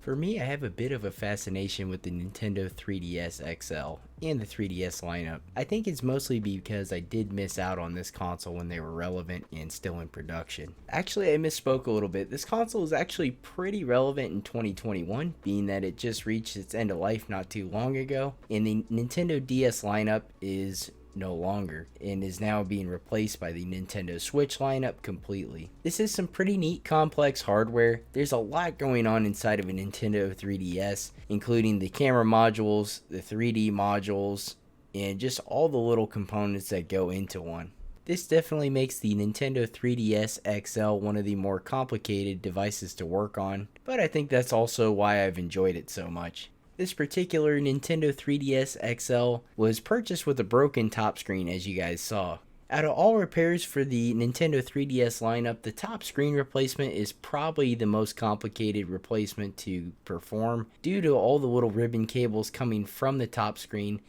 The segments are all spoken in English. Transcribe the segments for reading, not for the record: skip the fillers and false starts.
For me, I have a bit of a fascination with the Nintendo 3DS XL and the 3DS lineup. I think it's mostly because I did miss out on this console when they were relevant and still in production. Actually, I misspoke a little bit. This console is actually pretty relevant in 2021, being that it just reached its end of life not too long ago, and the Nintendo DS lineup is no longer and is now being replaced by the Nintendo Switch lineup completely. This is some pretty neat complex hardware. There's a lot going on inside of a Nintendo 3DS, including the camera modules, the 3D modules, and just all the little components that go into one. This definitely makes the Nintendo 3DS XL one of the more complicated devices to work on, but I think that's also why I've enjoyed it so much. This particular Nintendo 3DS XL was purchased with a broken top screen, as you guys saw. Out of all repairs for the Nintendo 3DS lineup, the top screen replacement is probably the most complicated replacement to perform due to all the little ribbon cables coming from the top screen,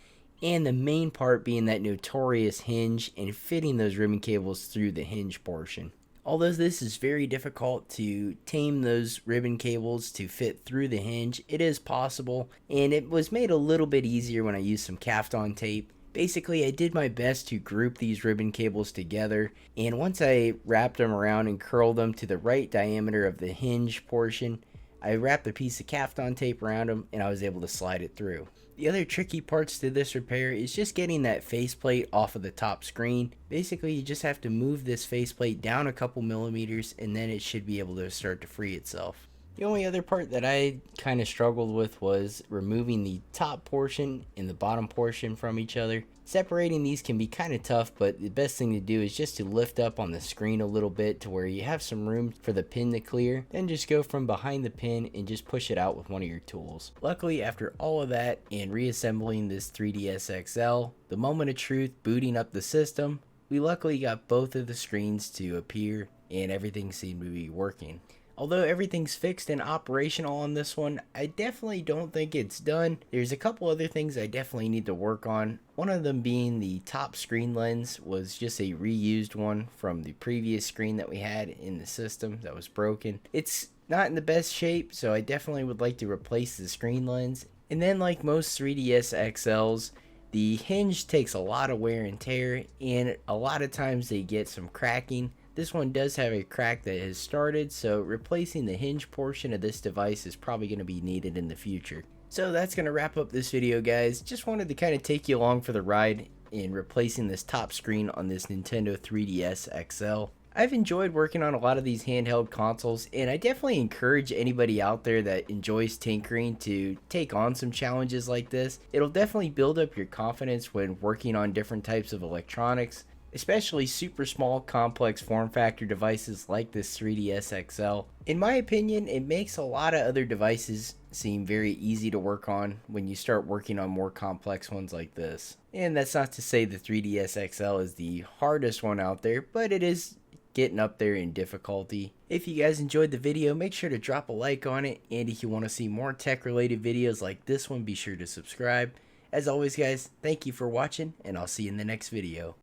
and the main part being that notorious hinge and fitting those ribbon cables through the hinge portion. Although this is very difficult to tame those ribbon cables to fit through the hinge, it is possible, and it was made a little bit easier when I used some Kafton tape. Basically, I did my best to group these ribbon cables together, and once I wrapped them around and curled them to the right diameter of the hinge portion, I wrapped a piece of Kafton tape around them and I was able to slide it through. The other tricky parts to this repair is just getting that faceplate off of the top screen. Basically, you just have to move this faceplate down a couple millimeters and then it should be able to start to free itself. The only other part that I kind of struggled with was removing the top portion and the bottom portion from each other. Separating these can be kind of tough, but the best thing to do is just to lift up on the screen a little bit to where you have some room for the pin to clear. Then just go from behind the pin and just push it out with one of your tools. Luckily, after all of that and reassembling this 3DS XL, the moment of truth booting up the system, we luckily got both of the screens to appear and everything seemed to be working. Although everything's fixed and operational on this one, I definitely don't think it's done. There's a couple other things I definitely need to work on. One of them being the top screen lens was just a reused one from the previous screen that we had in the system that was broken. It's not in the best shape, so I definitely would like to replace the screen lens. And then, like most 3DS XLs, the hinge takes a lot of wear and tear, and a lot of times they get some cracking. This one does have a crack that has started, so replacing the hinge portion of this device is probably going to be needed in the future. So that's going to wrap up this video, guys. Just wanted to kind of take you along for the ride in replacing this top screen on this Nintendo 3DS XL. I've enjoyed working on a lot of these handheld consoles, and I definitely encourage anybody out there that enjoys tinkering to take on some challenges like this. It'll definitely build up your confidence when working on different types of electronics, especially super small complex form factor devices like this 3DS XL. In my opinion, it makes a lot of other devices seem very easy to work on when you start working on more complex ones like this. And that's not to say the 3DS XL is the hardest one out there, but it is getting up there in difficulty. If you guys enjoyed the video, make sure to drop a like on it, and if you want to see more tech related videos like this one, be sure to subscribe. As always, guys, thank you for watching, and I'll see you in the next video.